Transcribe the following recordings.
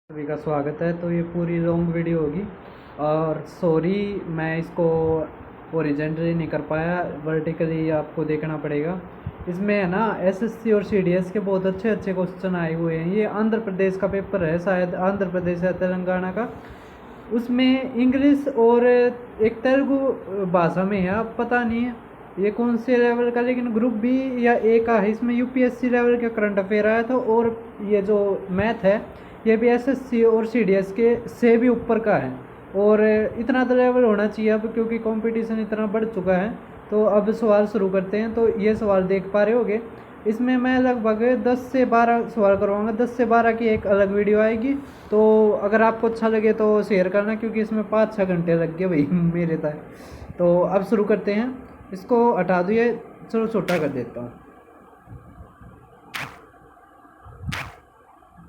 सभी का स्वागत है। तो ये पूरी लॉन्ग वीडियो होगी और सॉरी मैं इसको ओरिजेंटली नहीं कर पाया, वर्टिकली आपको देखना पड़ेगा। इसमें है ना एसएससी और सीडीएस के बहुत अच्छे अच्छे क्वेश्चन आए हुए हैं। ये आंध्र प्रदेश का पेपर है, शायद आंध्र प्रदेश या तेलंगाना का। उसमें इंग्लिश और एक तेलुगु भाषा में है, अब पता नहीं है ये कौन से लेवल का, लेकिन ग्रुप बी या ए का है। इसमें यूपीएससी लेवल के करंट अफेयर आया था और ये जो मैथ है ये भी एसएससी और सीडीएस के से भी ऊपर का है। और इतना तो लेवल होना चाहिए अब, क्योंकि कंपटीशन इतना बढ़ चुका है। तो अब सवाल शुरू करते हैं। तो ये सवाल देख पा रहे होगे, इसमें मैं लगभग 10 से 12 सवाल करवाऊंगा। 10 से 12 की एक अलग वीडियो आएगी। तो अगर आपको अच्छा लगे तो शेयर करना, क्योंकि इसमें 5-6 घंटे लग गए भाई मेरे तक। तो अब शुरू करते हैं। इसको हटा दो, ये चलो छोटा कर देता हूँ।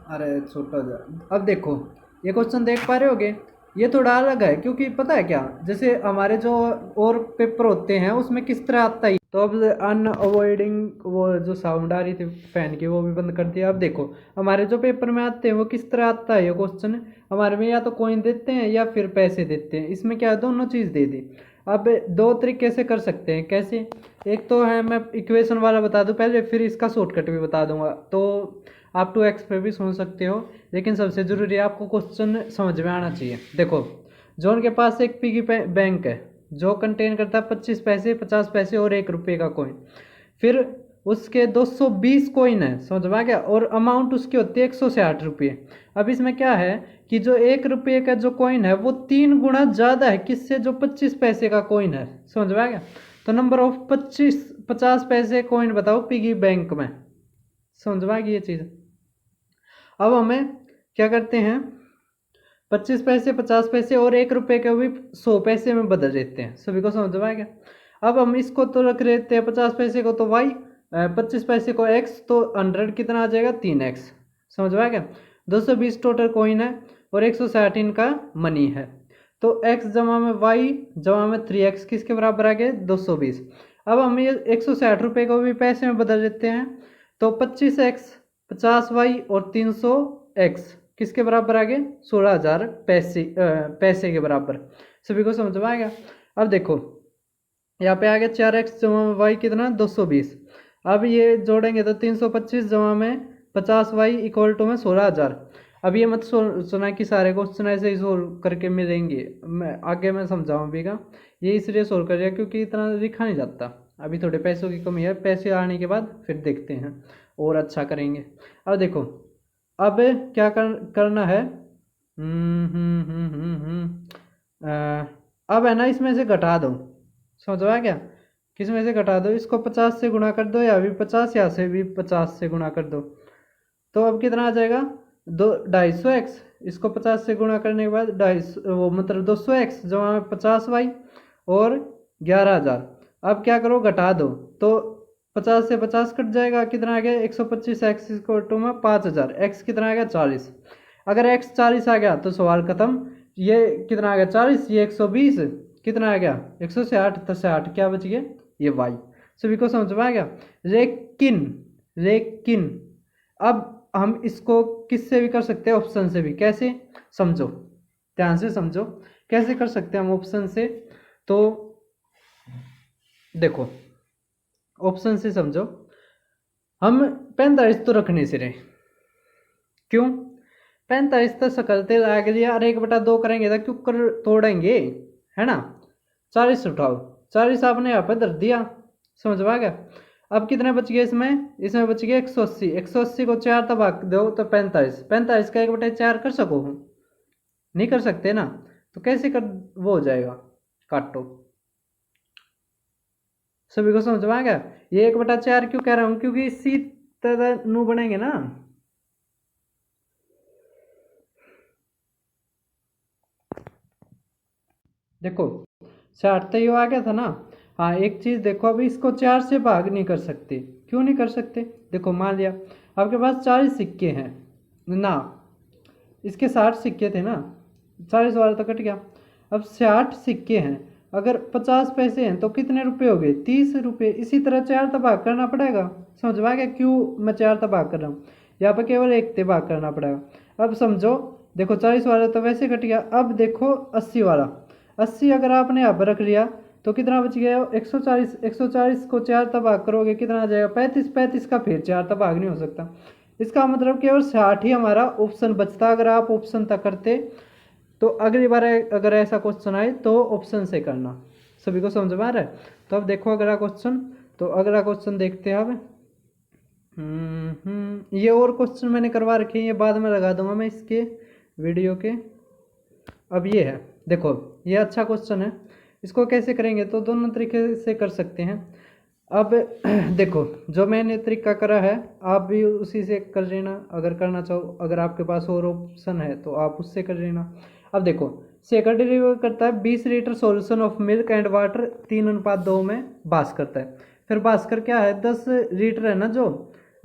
अरे छोटा हो जाए। अब देखो ये क्वेश्चन देख पा रहे होगे, ये थोड़ा अलग है, क्योंकि पता है क्या, जैसे हमारे जो और पेपर होते हैं उसमें किस तरह आता है। तो अब अनअवॉइडिंग वो जो साउंड आ रही थी फैन की वो भी बंद कर दिया। अब देखो हमारे जो पेपर में आते हैं वो किस तरह आता है। ये क्वेश्चन हमारे में या तो कॉइन देते हैं या फिर पैसे देते हैं। इसमें क्या है, दोनों चीज़ दे दी। अब दो तरीके से कर सकते हैं। कैसे, एक तो है, मैं इक्वेशन वाला बता दूं पहले, फिर इसका शॉर्टकट भी बता दूंगा। तो आप 2x पे भी सोच सकते हो, लेकिन सबसे ज़रूरी है आपको क्वेश्चन समझ में आना चाहिए। देखो, जो उनके पास एक पिगी बैंक है जो कंटेन करता है 25 पैसे, 50 पैसे और 1 रुपये का कॉइन। फिर उसके 220 कॉइन है, समझ में आ गया, और अमाउंट उसकी होती है 160 रुपये। अब इसमें क्या है कि जो 1 रुपये का जो कॉइन है वो 3 गुना ज़्यादा है किससे, जो 25 पैसे का कॉइन है। समझ में आ गया। तो नंबर ऑफ 50 पैसे कॉइन बताओ पिगी बैंक में। समझ में आ गई ये चीज़। अब हमें क्या करते हैं, 25 पैसे, 50 पैसे और 1 रुपये के भी 100 पैसे में बदल देते हैं। सभी को समझ में आ गया। अब हम इसको तो रख लेते हैं 50 पैसे को तो y, 25 पैसे को x, तो 100 कितना आ जाएगा 3x। समझ में आ गया। 220 टोटल कॉइन है और 160 इनका मनी है। तो x जमा में y जमा में 3x किसके बराबर आ गए 220। अब हम ये 160 रुपये को भी पैसे में बदल देते हैं। तो 25x, 50y और 300x किसके बराबर आ गए 16,000 पैसे के बराबर। सभी को समझ में आ गया। अब देखो यहाँ पे आ गया 4x जमा में y कितना 220। अब ये जोड़ेंगे तो 325 जमा में 50y इक्वल टू में 16,000। अब ये मत सुना कि सारे क्वेश्चन ऐसे ही सोल्व करके मिलेंगे, मैं आगे मैं समझाऊँ भी का। ये इसलिए सोल्व कर दिया क्योंकि इतना लिखा नहीं जाता। अभी थोड़े पैसों की कमी है, पैसे आने के बाद फिर देखते हैं और अच्छा करेंगे। अब देखो अब क्या करना है। अब है ना इसमें से घटा दो। समझ आ गया, किस में से घटा दो, इसको 50 से गुणा कर दो, या भी 50 या से भी 50 से गुणा कर दो। तो अब कितना आ जाएगा 250x, इसको 50 से गुणा करने के बाद 250 वो मतलब 200x जमा में 50y और 11,000। अब क्या करो घटा दो, तो 50 से 50 कट जाएगा, कितना आ गया 125x इक्वल टू में 5,000। x कितना आ गया 40। अगर x 40 आ गया तो सवाल खत्म। ये कितना आ गया 40, ये 120, कितना आ गया 160, तो 60 क्या बच गया ये y। सभी को समझ में आ गया। लेकिन लेकिन अब हम इसको किससे भी कर सकते हैं, ऑप्शन से भी। कैसे, समझो ध्यान से समझो कैसे कर सकते हैं हम ऑप्शन से। तो देखो ऑप्शन से समझो, हम 45 तो रखने से रहे, क्यों 45 तो सकलते लाग लिया, और 1/2 करेंगे तो क्यों कर तोड़ेंगे, है ना। 40 उठाओ, 40 आपने यहाँ पे धर दिया। समझ में आ गया। अब कितने बच गए इसमें, इसमें बच गया 180। 180 को 4 तब भाग दो तो 45। 45 का 1/4 कर सको, नहीं कर सकते ना। तो कैसे कर वो हो जाएगा, काटो। सभी को समझ में आ गया। ये 1/4 क्यों कह रहा हूं, क्योंकि इसी तरह नू बनेंगे ना। देखो 60 तो ये आ गया था ना। हाँ एक चीज देखो, अभी इसको 4 से भाग नहीं कर सकते। क्यों नहीं कर सकते, देखो मान लिया आपके पास 40 सिक्के हैं ना, इसके 60 सिक्के थे ना, 40 वाला तो कट गया। अब 60 सिक्के हैं, अगर 50 पैसे हैं तो कितने रुपए हो गए 30 रुपये। इसी तरह 4 तबाक करना पड़ेगा। समझ में आ गया क्यों मैं 4 तबाक कर रहा हूँ, यहाँ पर केवल 1 तबाक करना पड़ेगा। अब समझो देखो 40 वाला तो वैसे कट गया। अब देखो 80 वाला, 80 अगर आपने यहाँ पर रख लिया तो कितना बच गया? 140, 140 को 4 भाग करोगे कितना आ जाएगा? 35, 35 का फिर 4 भाग नहीं हो सकता। इसका मतलब केवल 60 ही हमारा ऑप्शन बचता। अगर आप ऑप्शन तक करते तो अगली बार अगर ऐसा क्वेश्चन आए तो ऑप्शन से करना। सभी को समझ में आ रहा है? तो अब देखो अगला क्वेश्चन, तो अगला क्वेश्चन देखते हैं अब। ये और क्वेश्चन मैंने करवा रखे हैं, ये बाद में लगा दूंगा मैं इसके वीडियो के। अब ये है, देखो ये अच्छा क्वेश्चन है। इसको कैसे करेंगे? तो दोनों तरीके से कर सकते हैं। अब देखो जो मैंने तरीका करा है आप भी उसी से कर लेना अगर करना चाहो। अगर आपके पास और ऑप्शन है तो आप उससे कर लेना। अब देखो शेकर डिलीवर करता है 20 litre solution of milk and water 3:2 में भास्कर है। फिर भास्कर क्या है 10 लीटर है ना जो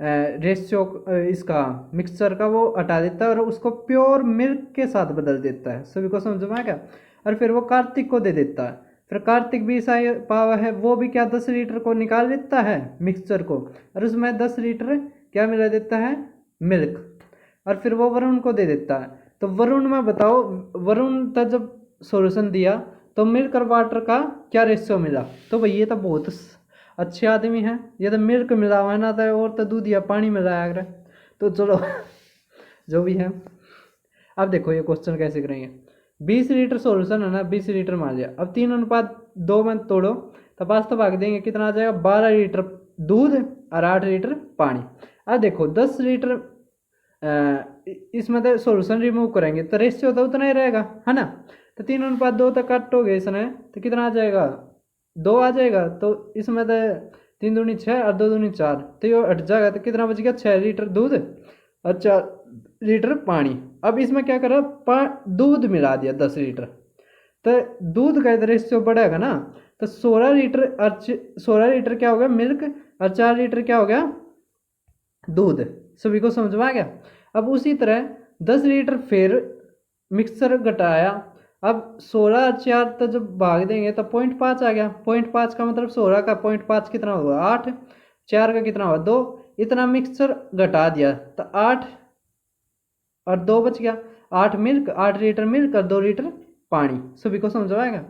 रेशियो इसका मिक्सचर का वो हटा देता है और उसको प्योर मिल्क के साथ बदल देता है। सभी को समझ में आ गया? और फिर वो कार्तिक को दे देता है। फिर कार्तिक भी ईसाई पावा है, वो भी क्या 10 लीटर को निकाल देता है मिक्सचर को और उसमें 10 लीटर क्या मिला देता है? मिल्क। और फिर वो वरुण को दे देता है। तो वरुण में बताओ, वरुण तक जब सॉल्यूशन दिया तो मिल्क और वाटर का क्या रेशियो मिला? तो भाई ये तो बहुत अच्छे आदमी है, ये तो मिल्क मिला हुआ है ना, तो और तो दूध या पानी मिलाया अगर। तो चलो जो भी है। अब देखो ये क्वेश्चन कैसे करेंगे। 20 लीटर सॉल्यूशन है ना, 20 लीटर मान लिया। अब 3:2 में तोड़ो तो 5 तो भाग देंगे कितना आ जाएगा? 12 लीटर दूध और 8 लीटर पानी। अब देखो 10 लीटर इसमें तो सॉल्यूशन रिमूव करेंगे तो रेशियो तो उतना ही रहेगा है ना। तो 3:2 तक काटोगे इसमें तो कितना आ जाएगा? 2 आ जाएगा। तो इसमें तो 3 दूनी 6 और 2 दूनी 4, तो ये हट जाएगा। तो कितना बच गया? 6 लीटर दूध और 4 लीटर पानी। अब इसमें क्या करा? दूध मिला दिया 10 लीटर, तो दूध का रेशियो बढ़ेगा ना। तो 16 लीटर और 16 लीटर क्या हो गया? मिल्क और 4 लीटर क्या हो गया? दूध। सभी को समझ में आ गया? अब उसी तरह 10 लीटर फिर मिक्सर घटाया। अब 16 और 4 तो जब भाग देंगे तो 0.5 आ गया। 0.5 का मतलब 16 का 0.5 कितना हुआ? 8। 4 का कितना हुआ? 2। इतना मिक्सचर घटा दिया तो 8 और 2 बच गया। 8 मिल्क, 8 लीटर मिल्क और 2 लीटर पानी। सभी को समझ आएगा?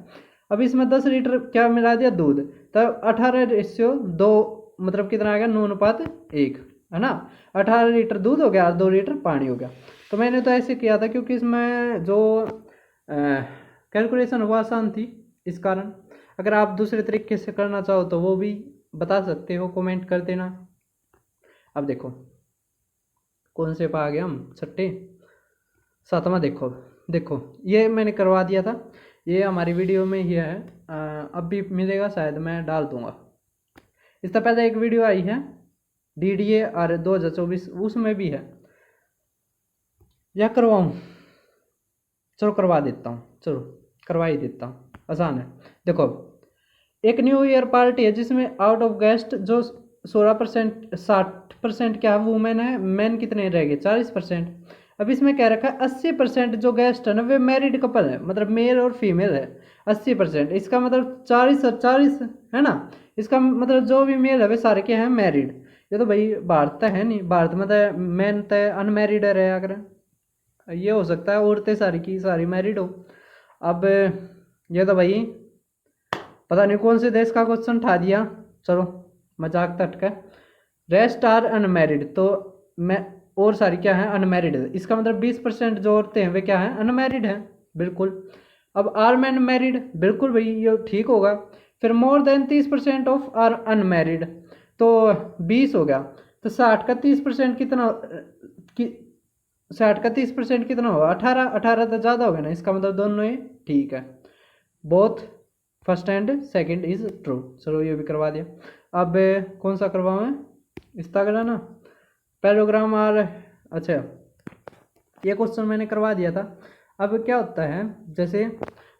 अब इसमें 10 लीटर क्या मिला दिया? दूध। तब 18:2 मतलब कितना आ गया? 9:1 है ना। 18 लीटर दूध हो गया और 2 लीटर पानी हो गया। तो मैंने तो ऐसे किया था क्योंकि इसमें जो कैलकुलेशन वो आसान थी, इस कारण। अगर आप दूसरे तरीके से करना चाहो तो वो भी बता सकते हो, कमेंट कर देना। अब देखो कौन से पा गए हम? 6, 7वां। देखो देखो ये मैंने करवा दिया था, ये हमारी वीडियो में ही है। अब भी मिलेगा शायद, मैं डाल दूंगा। इससे पहले एक वीडियो आई है DDA और 2024, उसमें भी है। या करवाऊँ? चलो करवा देता हूँ, चलो करवा ही देता हूँ, आसान है। देखो एक न्यू ईयर पार्टी है जिसमें आउट ऑफ गेस्ट जो 16%, 60% क्या वुमेन है, मैन कितने रह गए? 40%। अब इसमें क्या रखा है? 80% जो गेस्ट है ना वे मैरिड कपल है, मतलब मेल और फीमेल है। 80%, इसका मतलब 40 और 40 है ना। इसका मतलब जो भी मेल है वे सारे क्या है? मैरिड। ये तो भाई भारत तो है नहीं, भारत में तो मैन तो अनमैरिड रहे अगर। ये हो सकता है औरतें सारी की सारी मैरिड हो। अब ये तो भाई पता नहीं कौन से देश का क्वेश्चन उठा दिया, चलो मजाक तट का। रेस्ट आर अनमैरिड, तो मैं और सारी क्या है? अनमैरिड है। इसका मतलब 20% जो औरतें हैं वे क्या है? अनमैरिड है, बिल्कुल। अब आर मैन मैरिड, बिल्कुल भाई ये ठीक होगा। फिर more than 30% of are unmarried, तो 20 हो गया। तो 60 का 30% कितना? 60 का 30% कितना होगा? 18। 18 तो ज़्यादा हो गया ना, इसका मतलब दोनों ही ठीक है। Both first and second is true. चलो ये भी करवा दिया। अब कौन सा करवाऊँ मैं? इसका करा ना पैलोग्राम और अच्छा ये क्वेश्चन मैंने करवा दिया था। अब क्या होता है, जैसे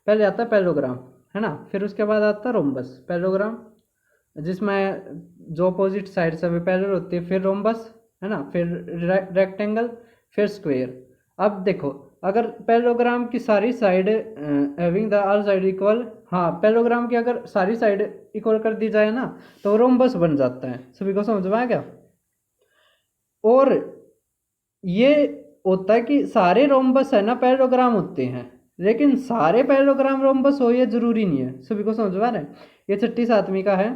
पहले आता है पैलोग्राम है ना, फिर उसके बाद आता है रोम्बस। पैलोग्राम जिसमें जो अपोजिट साइड से वे पैरेलल होती है, फिर रोम्बस है ना, फिर रेक्टेंगल, फिर स्क्वायर। अब देखो अगर पैलोग्राम की सारी side having the all side equal, हाँ पैलोग्राम की अगर सारी साइड इक्वल कर दी जाए ना तो रोम्बस बन जाता है। सभी को समझ में आ गया? और ये होता है कि सारे रोम्बस है ना पैरेललोग्राम होते हैं, लेकिन सारे पैरेललोग्राम रोम्बस हो ये जरूरी नहीं है। सभी को समझ में आ रहा है। ये छठी सातवीं का है,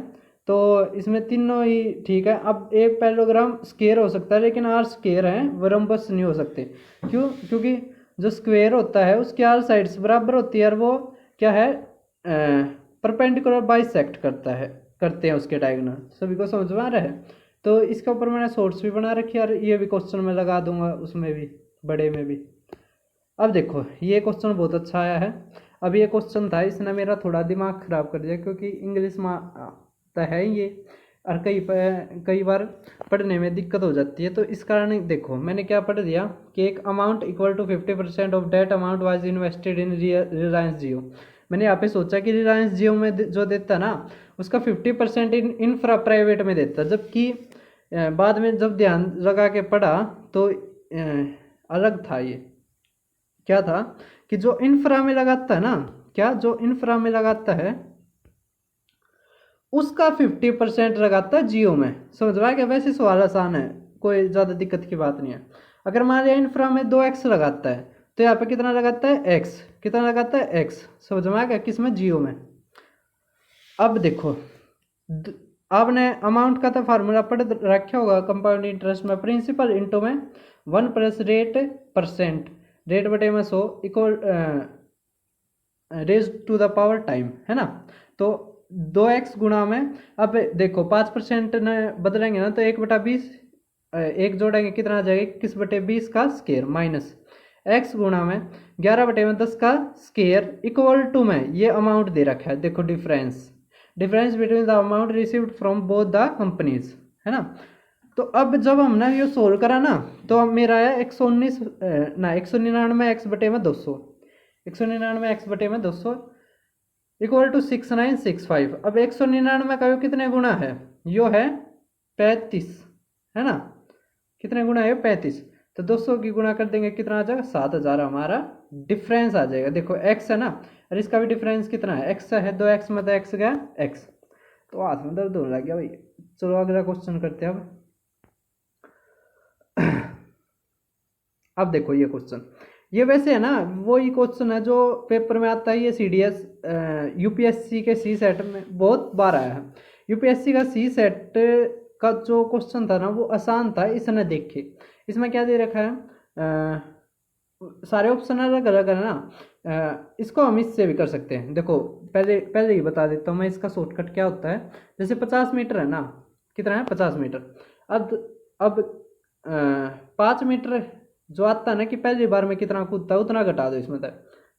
तो इसमें तीनों ही ठीक है। अब एक पैरेललोग्राम स्क्वायर हो सकता है, लेकिन आर स्क्वायर है, वो रोम्बस नहीं हो सकते। क्यों? क्योंकि जो स्क्वायर होता है उसकी आर साइड्स बराबर होती है, और वो क्या है, परपेंडिकुलर बाइसेक्ट करते हैं उसके डायगोनल। सभी को समझ में आ रहा है। तो इसके ऊपर मैंने शॉर्ट्स भी बना रखी है, और ये भी क्वेश्चन मैं लगा दूंगा उसमें भी, बड़े में भी। अब देखो ये क्वेश्चन बहुत अच्छा आया है। अब ये क्वेश्चन था, इसने मेरा थोड़ा दिमाग खराब कर दिया, क्योंकि इंग्लिश में आता है ये, और कई बार पढ़ने में दिक्कत हो जाती है। तो इस कारण देखो मैंने क्या पढ़ दिया कि एक amount equal to 50% of debt amount was invested in Reliance Jio. मैंने यहाँ पे सोचा कि रिलायंस जियो में जो देता ना, उसका 50% इंफ्रा प्राइवेट में देता, जबकि बाद में जब ध्यान लगा के पढ़ा तो अलग था। ये क्या था कि जो इंफ्रा में लगाता है ना, क्या जो इंफ्रा में लगाता है उसका 50% लगाता है जियो में। समझ रहा है क्या? वैसे सवाल आसान है, कोई ज़्यादा दिक्कत की बात नहीं है। अगर मान लिया इंफ्रा में 2x लगाता है, तो यहाँ पे कितना लगाता है x, कितना लगाता है x। समझ में आ गया? किस में? जियो में। अब देखो आपने अमाउंट का तो फार्मूला पढ़ रखा होगा कंपाउंड इंटरेस्ट में, प्रिंसिपल इंटू में 1 प्लस रेट परसेंट, रेट बटे में 100 equal raise to the power time, है ना। तो 2x गुणा में, अब देखो 5% ने बदलेंगे ना, तो 1/20, एक जोड़ेंगे कितना आ जाएगा, 21/20 का स्केयर माइनस x गुणा में 11/10 का स्केयर इक्वल टू में ये अमाउंट दे रखा है। देखो difference between the amount received from both the companies, है ना। तो अब जब हमने ये सोल्व करा ना, तो अब मेरा आया 119 ना 199 x/200, 199 x/200 इक्वल टू 6965। अब 199 का यो कितने गुना है, यो है 35, है ना। कितने गुना है? 35। तो 200 की गुणा कर देंगे, कितना आ जाएगा? 7000 हमारा डिफरेंस आ जाएगा। देखो x है ना, और इसका भी डिफरेंस कितना है, x है, 2x में तो x गया x, तो हाथ में दर्द होने लग गया भाई। चलो अगला क्वेश्चन करते हैं। अब देखो ये क्वेश्चन, ये वैसे है ना वही क्वेश्चन है जो पेपर में आता है। ये CDS यूपीएससी के सी सेट में बहुत बार आया है। यूपीएससी का सी सेट का जो क्वेश्चन था ना, वो आसान था। इसने देखे, इसमें क्या दे रखा है, सारे ऑप्शन अलग अलग है ना। इसको हम इससे भी कर सकते हैं। देखो पहले ही बता देता हूँ मैं, इसका शॉर्टकट क्या होता है। जैसे 50 मीटर है ना, कितना है 50 मीटर। अब 5 मीटर जो आता है ना कि पहली बार में कितना कूदता है उतना घटा दो इसमें तक,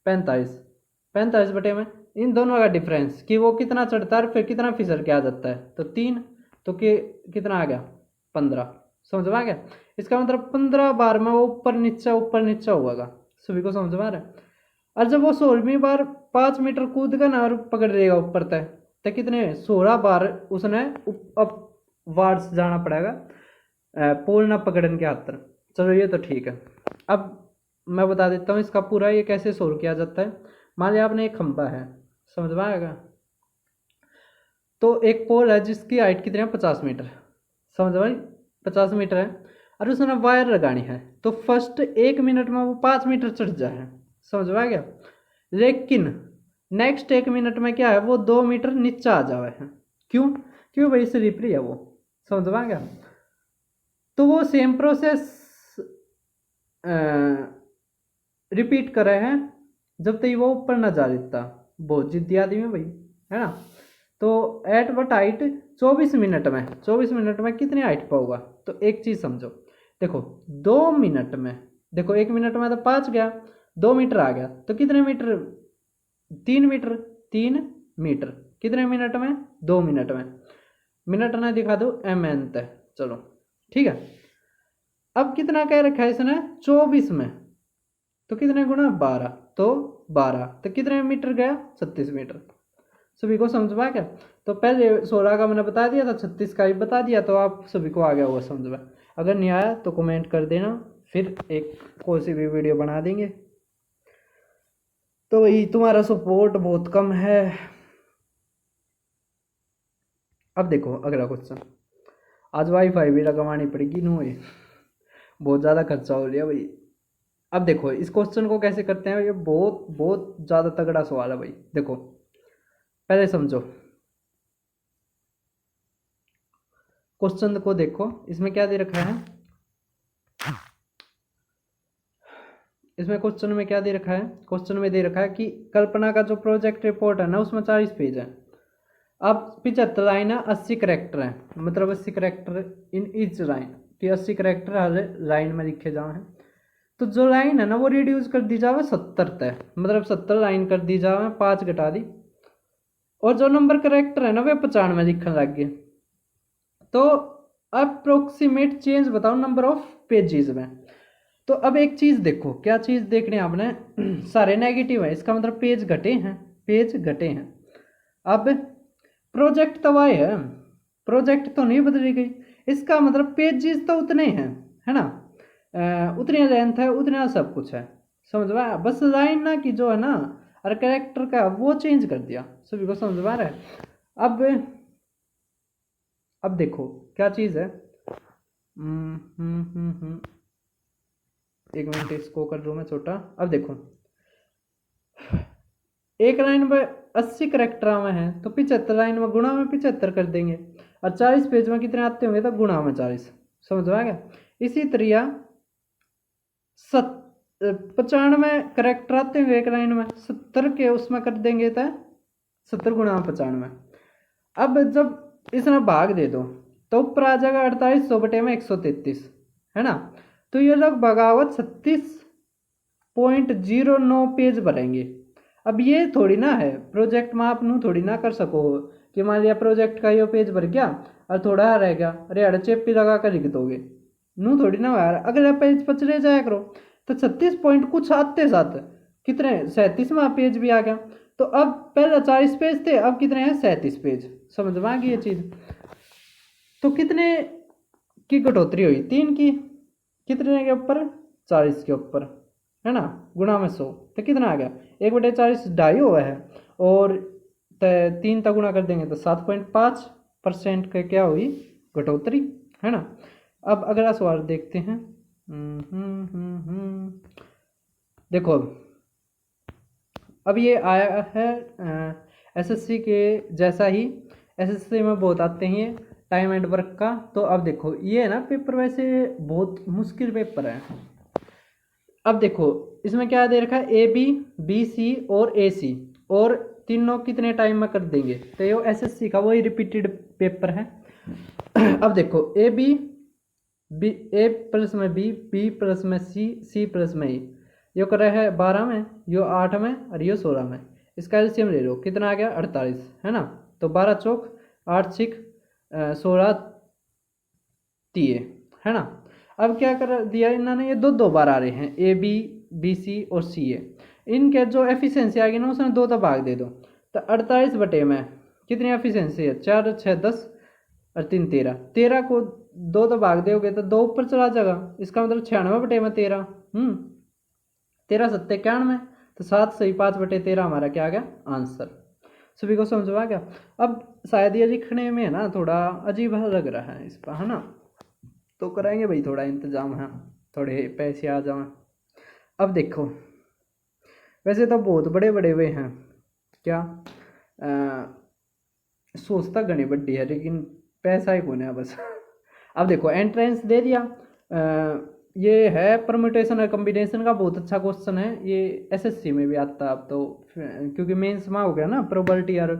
45 इन दोनों का डिफरेंस कि वो कितना चढ़ता है और फिर कितना फिसल के आ जाता है, तो 3, तो कितना आ गया 15। समझ में आ गया? इसका मतलब 15 बार में वो ऊपर नीचे होगा। सभी को समझ में आ रहा है। और जब वो 16वीं बार 5 मीटर कूद का ना और पकड़ लेगा ऊपर तक, तो कितने 16 बार उसने अब वार्ड्स जाना पड़ेगा पोल ना पकड़ने के हाथ। चलो ये तो ठीक है। अब मैं बता देता हूँ इसका पूरा ये कैसे सोल्व किया जाता है। मान लिया आपने एक खंभा है, समझ में आएगा। तो एक पोल है जिसकी हाइट कितनी है 50 मीटर, समझ में 50 मीटर है, और उसने वायर लगानी है। तो फर्स्ट 1 मिनट में वो 5 मीटर चढ़ जाए, समझ में आ गया। लेकिन नेक्स्ट 1 मिनट में क्या है, वो 2 मीटर नीचे आ जावे है। क्यों भाई स्लिपरी है वो, समझ में आ गया। तो वो सेम प्रोसेस रिपीट कर रहे हैं जब तक वो ऊपर ना जा देता। बहुत जिद्दी आदमी है भाई, है ना। तो एट वट हाइट 24 मिनट में कितनी हाइट पाऊंगा। तो एक चीज समझो, देखो 2 मिनट में, देखो 1 मिनट में तो 5 गया, 2 मीटर आ गया, तो कितने मीटर 3 मीटर, 3 मीटर कितने मिनट में 2 मिनट में। मिनट ना दिखा दो mn तक, चलो ठीक है। अब कितना कह रखा है इसने 24 में, तो कितने गुना 12, तो 12 तो कितने मीटर गया 36 मीटर। सभी को समझ में आ गया। तो पहले 16 का मैंने बता दिया था, 36 का भी बता दिया, तो आप सभी को आ गया होगा समझ में। अगर नहीं आया तो कमेंट कर देना, फिर एक कोई सी भी वीडियो बना देंगे। तो वही तुम्हारा सपोर्ट बहुत कम है। अब देखो अगला क्वेश्चन, आज वाईफाई भी लगवानी पड़ेगी नो, बहुत ज़्यादा खर्चा हो लिया भाई। अब देखो इस क्वेश्चन को कैसे करते हैं, ये बहुत बहुत ज़्यादा तगड़ा सवाल है भाई। देखो पहले समझो क्वेश्चन को, देखो इसमें क्या दे रखा है, इसमें क्वेश्चन में क्या दे रखा है, क्वेश्चन में दे रखा है कि कल्पना का जो प्रोजेक्ट रिपोर्ट है ना उसमें 40 पेज है। अब 75 लाइन है, 80 करेक्टर है, मतलब 80 करेक्टर इन ईच लाइन, कि 80 करेक्टर हर लाइन में लिखे जाए हैं। तो जो लाइन है ना वो रिड्यूस कर दी जावे 70 तक, मतलब 70 लाइन कर दी जावे, 5 घटा दी, और जो नंबर करेक्टर है ना वे 95 लिखने लग गए। तो अप्रोक्सीमेट चेंज बताओ नंबर ऑफ पेजेस में। तो अब एक चीज देखो, क्या चीज देखने आपने सारे नेगेटिव है, इसका मतलब पेज घटे हैं, पेज घटे हैं। अब प्रोजेक्ट तो आए है, प्रोजेक्ट तो नहीं बदली गई, इसका मतलब पेजेस तो उतने हैं, है ना, उतनी लेंथ है, उतना सब कुछ है, समझ में आया? बस लाइन ना की जो है ना और कैरेक्टर का वो चेंज कर दिया, सभी को समझ में आ रहा है? अब देखो क्या चीज है, एक मिनट इसको कर दूं मैं छोटा। अब देखो एक लाइन में 80 करेक्टर में है तो 75 लाइन में गुणा में 75 कर देंगे, और 40 पेज में कितने आते होंगे तो गुणा में 40, समझ में आ गया? इसी तरह 95 करेक्टर आते होंगे एक लाइन में, 70 के उसमें कर देंगे तो 70 गुणा में 95। अब जब इसमें भाग दे दो तो ऊपर आ जाएगा 4800 बटे में 133, है ना। तो ये लगभग आवत 36.09 पेज भरेंगे। अब ये थोड़ी ना है प्रोजेक्ट में आप नू थोड़ी ना कर सको कि मान लिया प्रोजेक्ट का ये पेज भर गया और थोड़ा रह गया, अरे अड़ चेपी लगा कर लिख दोगे, नू थोड़ी ना यार, अगला पेज पचले जाया करो। तो 36 पॉइंट कुछ आते साथ कितने 37वां पेज भी आ गया। तो अब पहले 40 पेज थे, अब कितने हैं 37 पेज, समझ में आ गई ये चीज? तो कितने की कटौती हुई, 3 की, कितने के ऊपर 40 के ऊपर, है ना, गुणा में 100, तो कितना आ गया 1/40 ढाई हुआ है, और 3 तक गुणा कर देंगे तो 7.5% का क्या हुई घटोतरी, है ना। अब अगला सवाल देखते हैं। देखो अब ये आया है एसएससी के जैसा ही, एसएससी में बहुत आते हैं टाइम एंड वर्क का। तो अब देखो ये है ना पेपर वैसे बहुत मुश्किल पेपर है। अब देखो इसमें क्या दे रखा है, ए बी, बी सी और ए सी, और तीनों कितने टाइम में कर देंगे, तो ये एसएससी का वही रिपीटेड पेपर है। अब देखो A B, B A plus में बी, बी प्लस में सी, सी प्लस में ई, यो कर रहा है 12 में, यो 8 में और यो 16 में। इसका एलसीएम ले लो, कितना आ गया 48, है ना। तो 12 चौक 8 6 16 तीय, है ना। अब क्या कर दिया इन्होंने, ये दो बार आ रहे हैं ए बी, बी सी और सी ए, इनके जो एफिशिएंसी आ गई ना उसमें 2 तो भाग दे दो, तो 48 बटे में कितनी एफिशिएंसी है 4 6 10 और 3 13, 13 को 2 तो भाग दोगे तो 2 ऊपर चला जाएगा, इसका मतलब 96 बटे में 13, 13 7 91, तो 7 सही 5 बटे 13 हमारा क्या आ गया आंसर। सभी को समझ आ गया? अब शायद ये लिखने में है ना थोड़ा अजीब लग रहा है इस पर, है ना, तो कराएंगे भाई थोड़ा इंतजाम, है थोड़े पैसे आ जाए। अब देखो वैसे तो बहुत बड़े बड़े हुए हैं, क्या सोचता घनी बड्डी है लेकिन पैसा ही कौन है बस। अब देखो एंट्रेंस दे दिया, ये है परम्यूटेशन और कॉम्बिनेशन का, बहुत अच्छा क्वेश्चन है ये, एसएससी में भी आता है अब तो, क्योंकि मेंस में हो गया ना प्रोबेबिलिटी और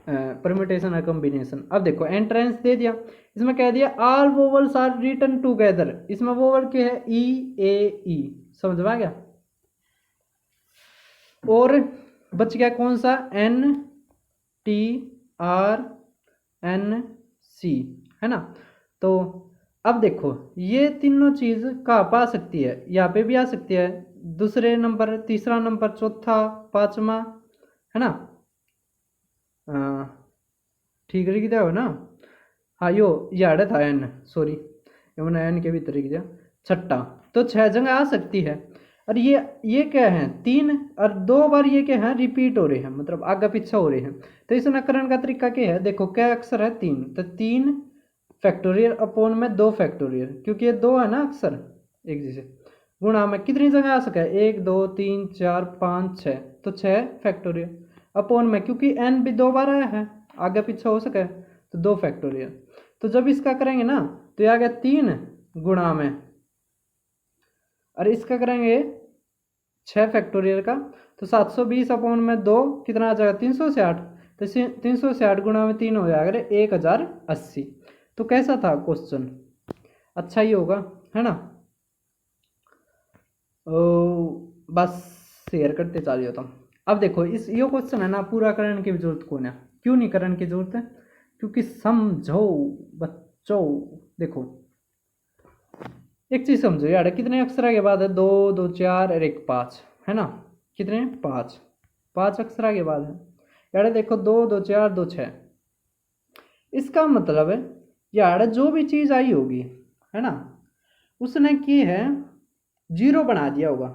परम्यूटेशन और कॉम्बिनेशन। अब देखो एंट्रेंस दे दिया, इसमें कह दिया all vowels are written together, इसमें वोवल के है ई ए ई, समझ में आ गया? और बच गया कौन सा, N T R N C, है ना। तो अब देखो ये तीनों चीज कहाँ पा सकती है, यहाँ पे भी आ सकती है, दूसरे नंबर, तीसरा नंबर, चौथा, पांचवा, है ना, ठीक लिख दिया हो ना, हाँ यो याद था एन, सॉरी मैंने एन के भीतर लिख दिया, छठा, तो 6 जगह आ सकती है। और ये क्या है 3, और 2 बार ये क्या है रिपीट हो रहे हैं, मतलब आगे पीछे हो रहे हैं। तो इस नामकरण का तरीका क्या है, देखो क्या अक्षर है 3, तो 3 फैक्टोरियल अपॉन में 2 फैक्टोरियल, क्योंकि ये 2 है ना अक्षर एक जैसे, गुणा में कितनी जगह आ सके, 1 2 3 4 5 6, तो 6 फैक्टोरियल अपॉन में, क्योंकि n भी 2 बार आया है, आगे पीछे हो सके तो 2 फैक्टोरियल। तो जब इसका करेंगे ना तो ये आ गया 3 गुणा में, और इसका करेंगे 6 फैक्टोरियल का, तो 720 अपॉन में 2 कितना आ जाएगा 360, तो 360 गुणा में 3 हो जाएगा 1080। तो कैसा था क्वेश्चन, अच्छा ही होगा, है ना। बस शेयर करते चलिए होता। अब देखो इस ये क्वेश्चन है ना, पूरा करने की जरूरत कौन है, क्यों नहीं करने की जरूरत है, क्योंकि समझो बच्चों। देखो एक चीज समझो यार, कितने अक्षरा के बाद है, 2 2 4 और 1 5, है ना, कितने 5 अक्षरा के बाद है यार। देखो 2 2 4 2 6, इसका मतलब है यार जो भी चीज आई होगी, है ना, उसने की है 0 बना दिया होगा।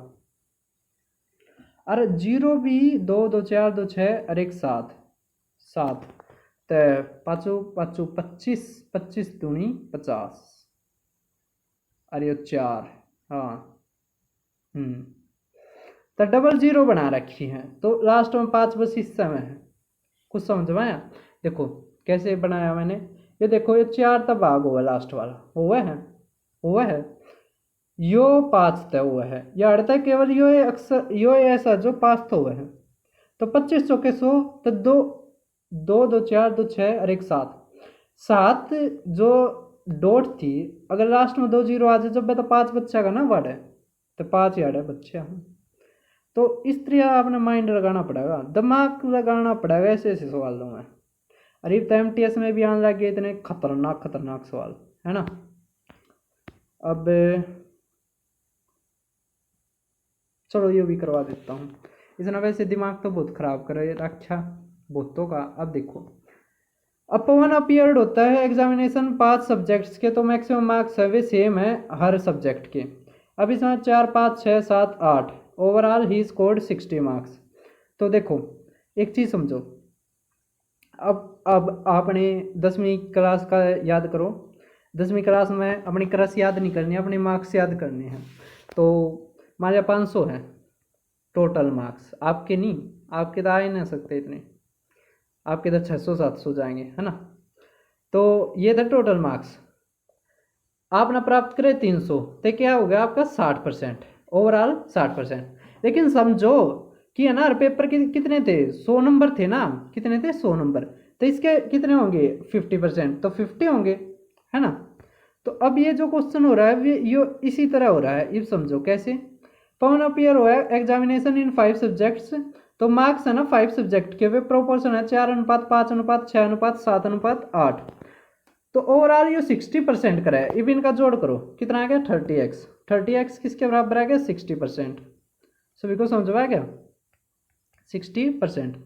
अरे 0 भी 2 2 4 2 6 और 1 7 7, तो 5 5 25 25 दूनी 50, अरे ये 4, हाँ तो डबल 0 बना रखी है, तो लास्ट में 5 बस हिस्से में है। कुछ समझ में आया, देखो कैसे बनाया मैंने, ये देखो ये 4 तब भाग हुआ लास्ट वाला, हुआ है यो 5 तय हुआ है, या अड़ता केवल यो अक्सर यो ऐसा जो 5 तो हुआ है, तो 25 चौके 100, तो 2 2 2 4 2 6 और 1 7 7 जो डॉट थी, अगर लास्ट में 2 0 आ जाए जब तो 5 बच्चा का ना वर्ड है, तो 5 यार्ड है बच्चा। तो इस तरह आपने माइंड लगाना पड़ेगा, दिमाग लगाना पड़ेगा ऐसे ऐसे सवालों में। अरे MTS में भी आने लगे इतने खतरनाक सवाल, है ना। अब चलो ये भी करवा देता हूँ, इसने वैसे दिमाग तो बहुत खराब करे रखा बहुतों का। अब देखो अपॉन अ पीरियड होता है एग्जामिनेशन 5 सब्जेक्ट्स के, तो मैक्सिमम मार्क्स है वे सेम है हर सब्जेक्ट के। अब इसमें 4 5 6 7 8, ओवरऑल ही स्कोर्ड 60 मार्क्स। तो देखो एक चीज़ समझो, अब आपने 10वीं क्लास का याद करो, 10वीं क्लास में अपनी क्रस याद नहीं करनी, अपने मार्क्स याद करने हैं। तो मान लिया 500 है टोटल मार्क्स, आपके नहीं, आपके तो आ ही नहीं सकते इतने, आपके तो 600 700 जाएंगे, है ना। तो ये था टोटल मार्क्स, आपने प्राप्त करे 300, तो क्या हो गया आपका 60%, ओवरऑल 60%। लेकिन समझो कि है ना पेपर के कितने थे, 100 नंबर थे ना, कितने थे 100 नंबर, तो इसके कितने होंगे 50%, तो 50 होंगे, है ना। तो अब ये जो क्वेश्चन हो रहा है ये इसी तरह हो रहा है, ये समझो कैसे। पवन अपीयर हुआ है एग्जामिनेशन इन 5 सब्जेक्ट्स, तो मार्क्स है ना 5 सब्जेक्ट के वे प्रोपोर्शन है 4:5:5:6:7:8, तो ओवरऑल ये 60% करा है। अब इनका जोड़ करो कितना आ गया 30x, 30x किसके बराबर आ गया 60%, सभी को समझ में आ गया 60%।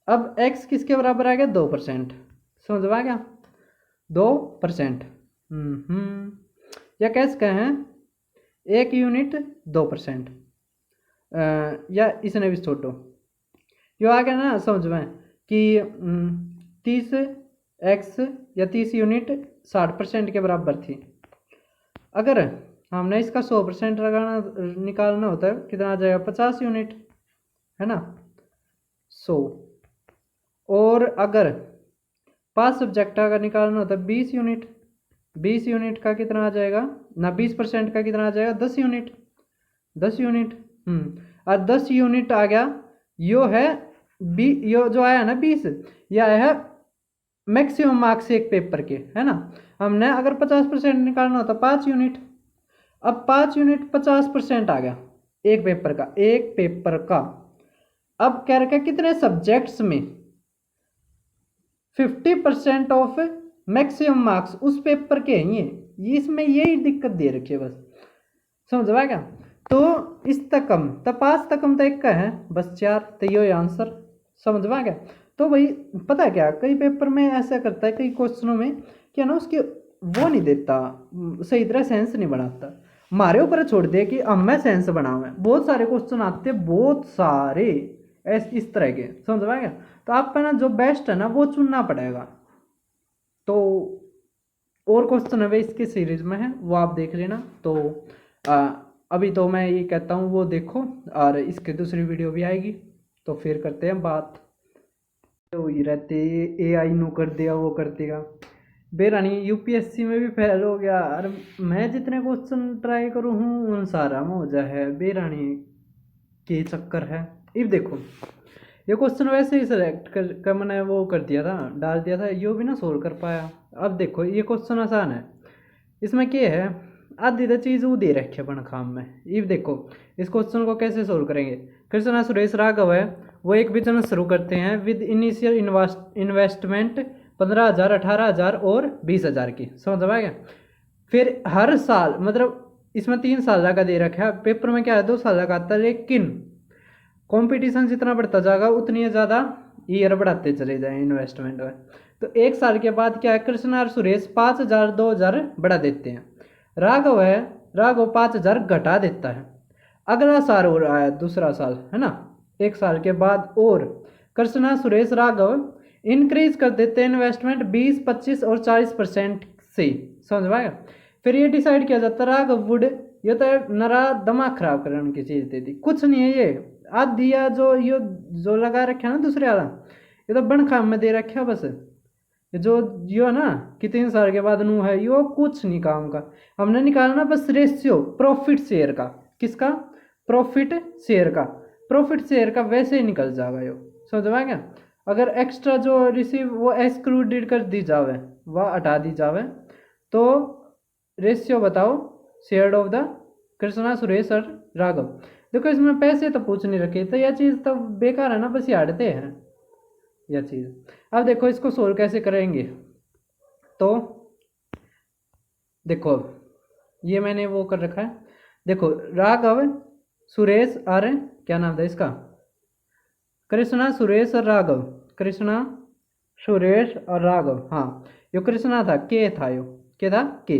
अब x किसके बराबर आ गया 2%, समझ में आ गया 2%। या कैसे कहें 1 यूनिट 2%, या इसने भी छोटो यो आ गया ना समझ में कि 30x या 30 यूनिट 60% के बराबर थी। अगर हमने इसका 100% लगाना निकालना होता है कितना आ जाएगा 50 यूनिट, है ना 100। और अगर 5 सब्जेक्ट का निकालना होता है 20 यूनिट, 20 यूनिट का कितना आ जाएगा ना 20% का कितना आ जाएगा 10 यूनिट, 10 यूनिट। और 10 यूनिट आ गया यो है यो जो आया ना 20, यह आया है मैक्सिमम मार्क्स एक पेपर के, है ना। हमने अगर 50% निकालना होता 5 यूनिट, अब 5 यूनिट 50% आ गया एक पेपर का। अब कह रखा कितने सब्जेक्ट्स में 50% ऑफ मैक्सिमम मार्क्स उस पेपर के हैं, ये इसमें यही दिक्कत दे रखी है, बस समझ में क्या। तो इस तकम तपास तकम तो एक का है बस 4, तो ये आंसर समझ में गया। तो भाई पता है क्या कई पेपर में ऐसा करता है, कई क्वेश्चनों में क्या ना उसके वो नहीं देता सही तरह सेंस नहीं बनाता, हमारे ऊपर छोड़ दे कि मैं सेंस बनाऊँ। बहुत सारे क्वेश्चन आते हैं बहुत सारे इस तरह के, समझ में गया। तो आपका ना जो बेस्ट है ना वो चुनना पड़ेगा। तो और क्वेश्चन है वे इसके सीरीज में है वो आप देख लेना। तो अभी तो मैं ये कहता हूँ वो देखो, और इसकी दूसरी वीडियो भी आएगी तो फिर करते हैं बात। तो ये रहते AI नु कर दिया वो कर देगा बेरानी, यूपीएससी में भी फेल हो गया। और मैं जितने क्वेश्चन ट्राई करूँ हूँ उन सारा में हो जाए बेरानी के चक्कर है। अब देखो ये क्वेश्चन वैसे ही सिलेक्ट कर मैंने वो कर दिया था, डाल दिया था, यो भी ना सोल्व कर पाया। अब देखो ये क्वेश्चन आसान है, इसमें क्या है आधी तो चीज़ वो दे रखी है अपन खाम में। ये देखो इस क्वेश्चन को कैसे सोल्व करेंगे। कृष्णा सुरेश राघव है, वो एक बिजनेस शुरू करते हैं विद इनिशियल इन्वेस्टमेंट 15,000, 18,000 और 20,000 की, समझ आ गया। फिर हर साल मतलब इसमें 3 साल का दे रखा है, पेपर में क्या है 2 साल का आता है, लेकिन कंपटीशन जितना बढ़ता जाएगा उतनी ज़्यादा ईयर बढ़ाते चले जाए इन्वेस्टमेंट में। तो 1 साल के बाद क्या है, कृष्णा और सुरेश 5,000 2,000 बढ़ा देते हैं। राघव 5,000 घटा देता है। अगला साल हो रहा है दूसरा साल है ना, 1 साल के बाद, और कृष्णा सुरेश राघव इंक्रीज कर देते हैं इन्वेस्टमेंट 20, 25 और 40% से, समझ पाएगा। फिर ये डिसाइड किया जाता है राघव वुड, ये तो नरा दिमाग खराब करने की चीज़ दे दी, कुछ नहीं है ये आज दिया जो लगा रखा है ना दूसरे वाला, ये तो बन खाम में दे रखा बस। जो ना कि 3 साल के बाद नू है यो कुछ नहीं काम का। हमने निकालना बस रेशियो प्रॉफिट शेयर का, किसका, प्रॉफिट शेयर का। प्रॉफिट शेयर का वैसे ही निकल जाएगा यो, समझ में क्या। अगर एक्स्ट्रा जो रिसीव वो एक्सक्लूडेड कर दी जावे, वह हटा दी जावे, तो रेशियो बताओ share of the Krishna Suresh और राघव। देखो इसमें पैसे तो पूछ नहीं रखे, तो यह चीज़ तो बेकार है ना, बस ये हटते हैं यह चीज़। अब देखो इसको सोल्व कैसे करेंगे। तो देखो ये मैंने वो कर रखा है, देखो राघव सुरेश और क्या नाम था इसका, कृष्णा सुरेश और राघव, कृष्णा सुरेश और राघव, हाँ यो कृष्णा था, के था यो, के था के,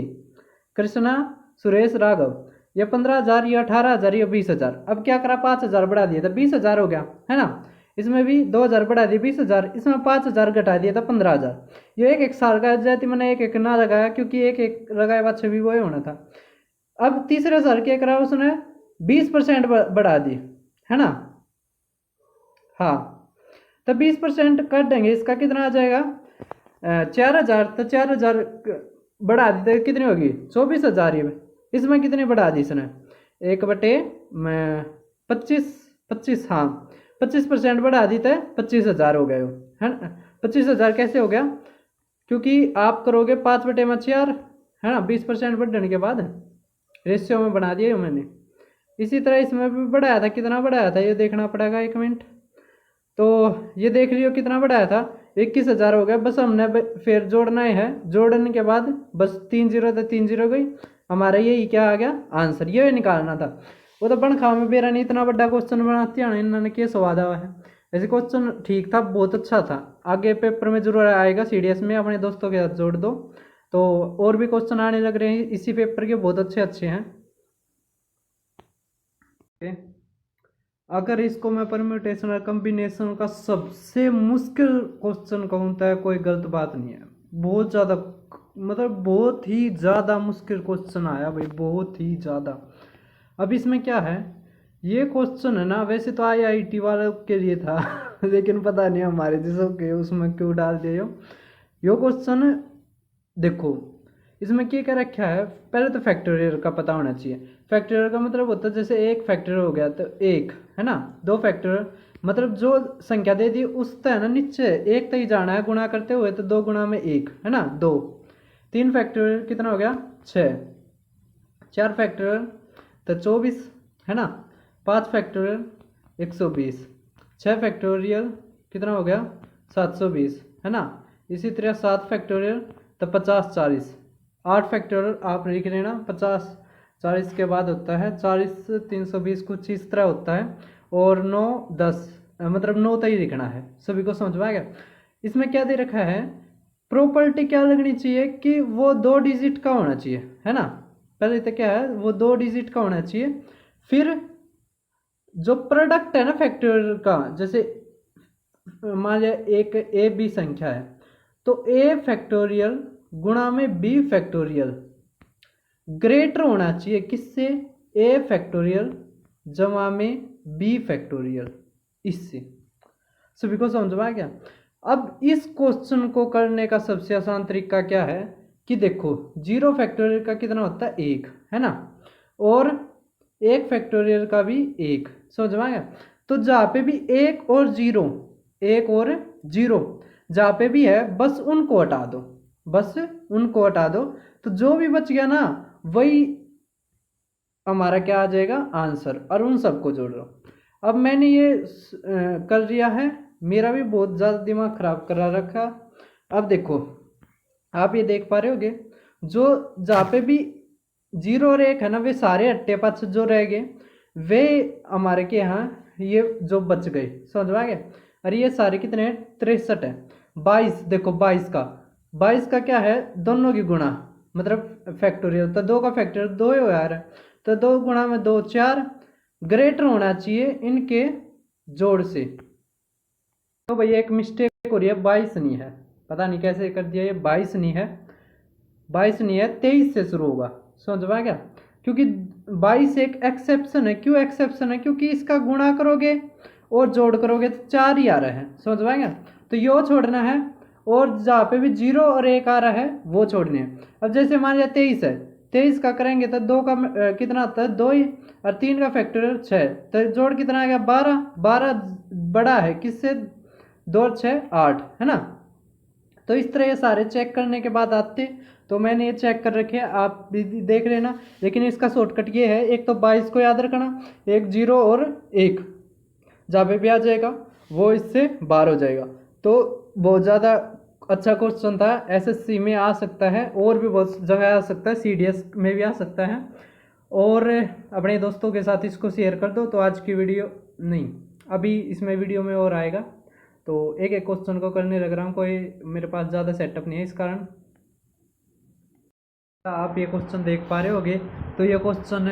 कृष्णा सुरेश राघव, ये 15,000, ये 18,000, ये 20,000। अब क्या करा 5,000 बढ़ा दिया था 20,000 हो गया है ना, इसमें भी 2,000 बढ़ा दिए 20,000, इसमें 5,000 घटा दिया था 15,000। ये एक साल का जाती मैंने एक ना लगाया क्योंकि एक लगाए बाद से भी वो होना था। अब तीसरे साल क्या करा उसने 20% बढ़ा दी है ना, हाँ तो 20% काट देंगे, इसका कितना आ जाएगा 4,000, तो 4,000 बढ़ा दी तो कितनी होगी 24,000। ये इसमें कितनी बढ़ा दी इसने 1/25, हाँ 25% बढ़ा दी तो 25,000 हो गए है ना। 25,000 कैसे हो गया, क्योंकि आप करोगे 5/4 है ना, 20% बढ़ने के बाद रेशियो में बना दिया मैंने। इसी तरह इसमें भी बढ़ाया था, कितना बढ़ाया था ये देखना पड़ेगा 1 मिनट। तो ये देख लियो कितना बढ़ाया था 21,000 हो गया, बस हमने फिर जोड़ना है, जोड़ने के बाद बस 3 0 तो 3 0 गई, हमारा यही क्या आ गया आंसर, ये निकालना था। वो तो बन खाओ में बेरा नहीं इतना बड़ा क्वेश्चन बनाते हैं इन्होंने, क्या स्वाद आवा है। ऐसे क्वेश्चन ठीक था, बहुत अच्छा था, आगे पेपर में जरूर आएगा सीडीएस में, अपने दोस्तों के साथ जोड़ दो तो और भी क्वेश्चन आने लग रहे हैं इसी पेपर के, बहुत अच्छे अच्छे हैं। अगर इसको मैं परम्यूटेशन और कम्बिनेशन का सबसे मुश्किल क्वेश्चन कहूँ तो कोई गलत बात नहीं है, बहुत ज़्यादा मतलब बहुत ही ज़्यादा मुश्किल क्वेश्चन आया भाई, बहुत ही ज़्यादा। अब इसमें क्या है, ये क्वेश्चन है ना वैसे तो IIT वालों के लिए था लेकिन पता नहीं हमारे जैसों के उसमें क्यों डाल दिए यो क्वेश्चन। देखो इसमें क्या क्या रखा है, पहले तो फैक्टोरियल का पता होना चाहिए। फैक्टोरियल का मतलब होता है जैसे एक फैक्टोरियल हो गया तो एक है ना, 2 फैक्टोरियल मतलब जो संख्या दे दी उस है ना नीचे 1 तक ही जाना है गुणा करते हुए, तो 2 गुणा में 1 है ना 2। 3 फैक्टोरियल कितना हो गया 6, 4 फैक्टोरियल तो 24 है ना, 5 फैक्टोरियल 120, 6 फैक्टोरियल कितना हो गया 720 है ना। इसी तरह 7 फैक्टोरियल तो 50 40, 8 फैक्टोरियल आप लिख लेना 50 40 के बाद होता है 40 320 कुछ इस तरह होता है, और 9 10 मतलब 9 तक ही लिखना है, सभी को समझ में आ गया। इसमें क्या दे रखा है, प्रॉपर्टी क्या लगनी चाहिए कि वो 2 डिजिट का होना चाहिए है ना, पहले तो क्या है वो 2 डिजिट का होना चाहिए। फिर जो प्रोडक्ट है ना फैक्टोरियल का, जैसे मान लिया एक ए बी संख्या है तो ए फैक्टोरियल गुणा में बी फैक्टोरियल ग्रेटर होना चाहिए किससे, ए फैक्टोरियल जमा में बी फैक्टोरियल, इससे सभी को समझ में आ गया। अब इस क्वेश्चन को करने का सबसे आसान तरीका क्या है कि देखो 0 फैक्टोरियल का कितना होता है 1, है ना, और 1 फैक्टोरियल का भी 1, समझ में आ गया। तो जहाँ पे भी 1 और 0 जहाँ पे भी है बस उनको हटा दो, तो जो भी बच गया ना वही हमारा क्या आ जाएगा आंसर, और उन सबको जोड़ दो। अब मैंने ये कर दिया है, मेरा भी बहुत ज़्यादा दिमाग खराब करा रखा। अब देखो आप ये देख पा रहे होगे जो जहाँ पे भी 0 और 1 है ना वे सारे अट्टे पास जो रह गए वे हमारे के यहाँ ये जो बच गए, समझ में आ गया। और ये सारे कितने हैं 63 है। 22 देखो 22 का क्या है दोनों की गुणा, मतलब फैक्टोरियल, तो 2 का फैक्टोरियल 2 ही हो यार, तो 2 गुणा में 2 4 ग्रेटर होना चाहिए इनके जोड़ से। तो भैया एक मिस्टेक हो रही है, 22 नहीं है, पता नहीं कैसे कर दिया, ये 22 नहीं है 23 से शुरू होगा, समझ में आ गया। क्योंकि 22 एक एक्सेप्शन है, क्यों एक्सेप्शन है, क्योंकि इसका गुणा करोगे और जोड़ करोगे तो 4 ही आ रहा है, समझ में आ गया। तो यो छोड़ना है और जहाँ पे भी 0 और 1 आ रहा है वो छोड़ने हैं। अब जैसे मान लिया 23 है, 23 का करेंगे तो 2 का कितना आता है 2 ही, और 3 का फैक्टोरियल 6, तो जोड़ कितना आ गया 12 बड़ा है किससे 2 और 6 8, है ना। तो इस तरह ये सारे चेक करने के बाद आते, तो मैंने ये चेक कर रखे हैं, आप भी देख लेना। लेकिन इसका शॉर्टकट ये है, एक तो 22 को याद रखना, एक 0 और 1 जहाँ पे भी आ जाएगा वो इससे बाहर हो जाएगा। तो बहुत ज़्यादा अच्छा क्वेश्चन था, एसएससी में आ सकता है और भी बहुत जगह आ सकता है, सीडीएस में भी आ सकता है। और अपने दोस्तों के साथ इसको शेयर कर दो। तो आज की वीडियो नहीं, अभी इसमें वीडियो में और आएगा, तो एक एक क्वेश्चन को करने लग रहा हूँ, कोई मेरे पास ज़्यादा सेटअप नहीं है, इस कारण आप ये क्वेश्चन देख पा रहे होगे। तो ये क्वेश्चन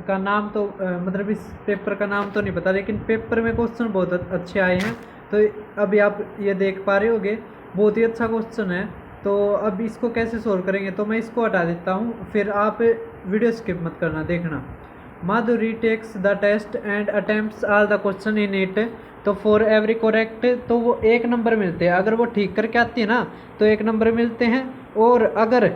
का नाम तो मतलब इस पेपर का नाम तो नहीं पता, लेकिन पेपर में क्वेश्चन बहुत अच्छे आए हैं। तो अभी आप ये देख पा रहे होगे, बहुत ही अच्छा क्वेश्चन है। तो अब इसको कैसे सोल्व करेंगे, तो मैं इसको हटा देता हूँ, फिर आप वीडियो स्किप मत करना, देखना। Madhuri takes the test and attempts all the question in it, तो फॉर एवरी करेक्ट तो वो 1 नंबर मिलते हैं। अगर वो ठीक करके आती है ना तो 1 नंबर मिलते हैं, और अगर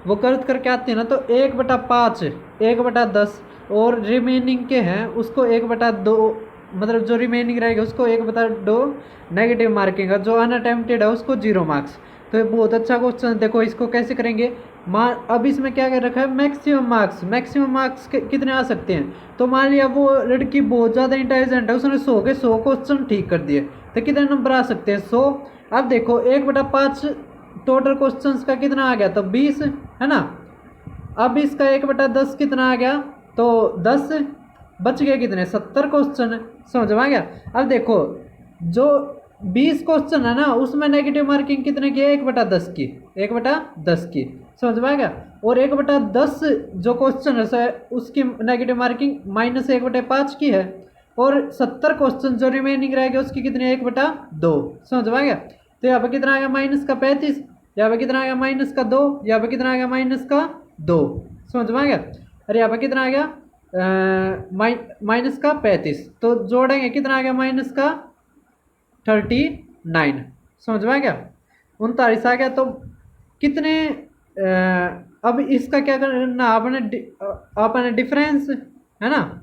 वो गलत करके आती है ना तो 1/5 1/10, और रिमेनिंग के हैं उसको 1/2, मतलब जो रिमेनिंग रहेगा उसको 1/2 नेगेटिव मार्किंग है, जो अनअटेम्प्टेड है उसको 0 मार्क्स। तो ये बहुत अच्छा क्वेश्चन है। देखो इसको कैसे करेंगे, अब इसमें क्या कर रखा है मैक्सिमम मार्क्स कितने आ सकते हैं। तो मान लिया वो लड़की बहुत ज़्यादा इंटेलिजेंट है, उसने 100 के 100 क्वेश्चन ठीक कर दिए, तो कितने नंबर आ सकते हैं 100। अब देखो 1/5 टोटल क्वेश्चंस का कितना आ गया, तो 20, है ना। अब इसका 1/10 कितना आ गया, तो 10, बच गए कितने 70 क्वेश्चन, समझ में आ गया। अब देखो जो 20 क्वेश्चन है ना उसमें नेगेटिव मार्किंग कितने की है 1/10 की, 1/10 की, समझ में आ गया। और 1/10 जो क्वेश्चन है उसकी नेगेटिव मार्किंग -1/5 की है, और 70 क्वेश्चन जो रिमेनिंग रहेगा उसकी कितनी है 1/2, समझ में आ गया। तो यहाँ पे कितना आ गया -35, यहाँ पे कितना आ गया -2, यहाँ पे कितना आ गया -2, समझ में आ गया। अरे यहाँ पे कितना आ गया -35, तो जोड़ेंगे कितना आ गया -39, समझ में आ गया 39 आ गया। तो कितने अब इसका क्या करना, आपने डिफरेंस, है ना,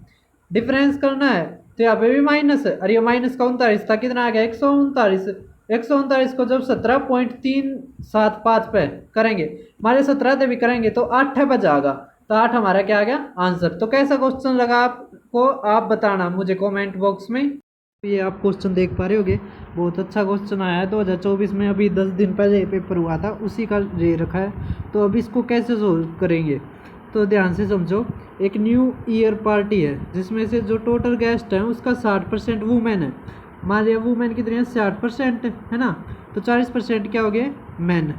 डिफरेंस करना है। तो यहाँ पे भी माइनस है, अरे ये माइनस का 39 था, कितना आ गया 139 को जब 17.375 पे करेंगे, हमारे 17 पे भी करेंगे तो 8 पे जाएगा, तो 8 हमारा क्या आ गया आंसर। तो कैसा क्वेश्चन लगा आपको, आप बताना मुझे कमेंट बॉक्स में। ये आप क्वेश्चन देख पा रहे होगे, बहुत अच्छा क्वेश्चन आया है 2024 में, अभी 10 दिन पहले पेपर हुआ था उसी का ये रखा है। तो अब इसको कैसे सोल्व करेंगे, तो ध्यान से समझो। एक न्यू ईयर पार्टी है जिसमें से जो टोटल गेस्ट है उसका 60% वुमेन है। मान लिया वुमेन कितनी है 60%, है ना, तो 40% क्या हो गए मैन,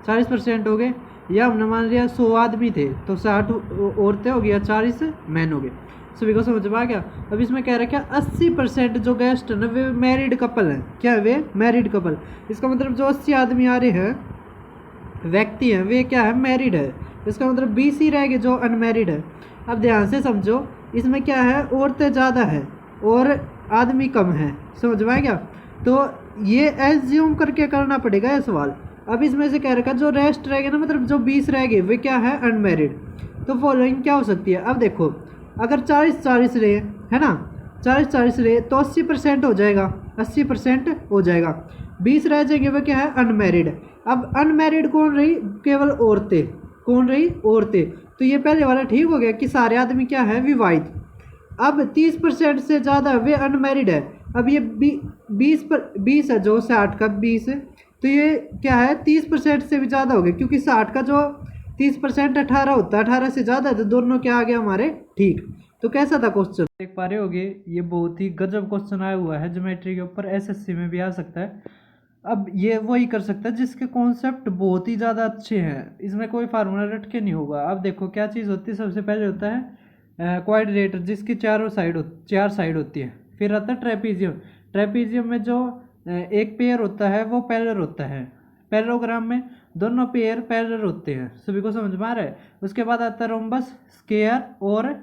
40% हो गए। या हमने मान लिया 100 आदमी थे तो 60 औरतें हो गया, 40 मैन हो गए, सभी को समझ में आ गया। अब इसमें कह रखा है 80% जो गेस्ट है ना वे मैरिड कपल हैं, क्या है वे मैरिड कपल। इसका मतलब जो 80 आदमी आ रहे हैं व्यक्ति हैं वे क्या है मैरिड है। इसका मतलब BC रह गए जो अनमैरिड है। अब ध्यान से समझो, इसमें क्या है, औरतें ज़्यादा है और आदमी कम है, समझ में आ गया। तो ये एज्यूम करके करना पड़ेगा ये सवाल। अब इसमें से कह रखा जो रेस्ट रह गए ना, मतलब जो 20 रह गए वे क्या है, अनमैरिड। तो फॉलोइंग क्या हो सकती है, अब देखो अगर 40-40 रहे है ना, 40-40 रहे तो 80% हो जाएगा, 80% हो जाएगा। 20 रह जाएंगे वह क्या है, अनमैरिड। अब अनमैरिड कौन रही, केवल औरतें, कौन रही, औरतें। तो ये पहले वाला ठीक हो गया कि सारे आदमी क्या है, विवाहित। अब 30% से ज़्यादा वे अनमैरिड है। अब ये 20 है जो 60 का 20 है, तो ये क्या है, 30% से भी ज़्यादा हो गया, क्योंकि 60 का जो 30% 18 होता है, 18 से ज़्यादा, तो दोनों क्या आ गया हमारे ठीक। तो कैसा था क्वेश्चन, देख पा रहे होगे, ये बहुत ही गजब क्वेश्चन आया हुआ है ज्योमेट्री के ऊपर, SSC में भी आ सकता है। अब ये वही कर सकता है जिसके कॉन्सेप्ट बहुत ही ज़्यादा अच्छे हैं, इसमें कोई फार्मूला रट के नहीं होगा। अब देखो क्या चीज़ होती है, सबसे पहले होता है क्वाड्रिलेटर जिसकी चार साइड होती है। फिर आता है ट्रेपीजियम, ट्रेपीजियम में जो एक पेयर होता है वो पैरेलल होता है। पैरेललोग्राम में दोनों पेयर पैरेलल होते हैं, सभी को समझ में आ रहा है। उसके बाद आता है रोम्बस, स्क्वायर और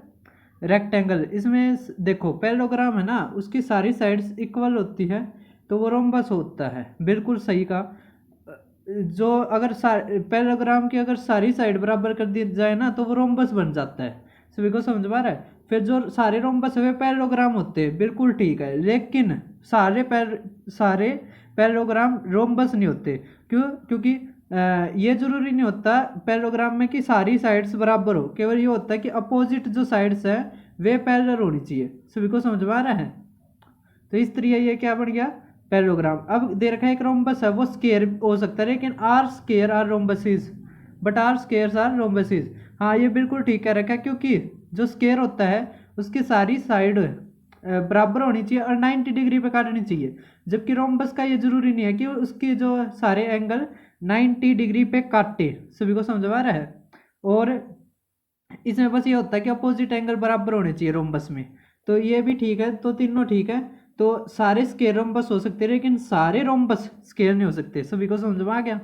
रेक्टेंगल। इसमें देखो पैरेललोग्राम है ना, उसकी सारी साइड्स इक्वल होती है तो वो रोम्बस होता है, बिल्कुल सही का। जो अगर पैरेललोग्राम की अगर सारी साइड बराबर कर दी जाए ना तो वो रोम्बस बन जाता है, सभी को समझ में आ रहा है। फिर जो सारे रोम्बस है वे पैरेललोग्राम होते हैं, बिल्कुल ठीक है। लेकिन सारे पैरेललोग्राम रोम्बस नहीं होते, क्यों, क्योंकि ये जरूरी नहीं होता पैरेललोग्राम में कि सारी साइड्स बराबर हो, केवल ये होता है कि अपोजिट जो साइड्स है वे पैरेलल होनी चाहिए, सभी को समझ में आ रहा है। तो इस तरीके ये क्या बन गया, पैरेललोग्राम। अब दे रखा है एक रोम्बस है वो स्क्वायर हो सकता है, लेकिन are square are rhombuses, but are squares are rhombuses. हाँ ये बिल्कुल ठीक कह रखा है, क्योंकि जो स्क्वायर होता है उसकी सारी साइड बराबर होनी चाहिए और 90 डिग्री पे काटनी चाहिए, जबकि रोम्बस का ये जरूरी नहीं है कि उसके जो सारे एंगल 90 डिग्री पे काटे, सभी को समझ में आ रहा है। और इसमें बस ये होता है कि अपोजिट एंगल बराबर होने चाहिए रोम्बस में, तो ये भी ठीक है, तो तीनों ठीक है। तो सारे स्क्वायर रोम्बस हो सकते हैं, लेकिन सारे रोम्बस स्क्वायर नहीं हो सकते, सभी को समझ में आ गया।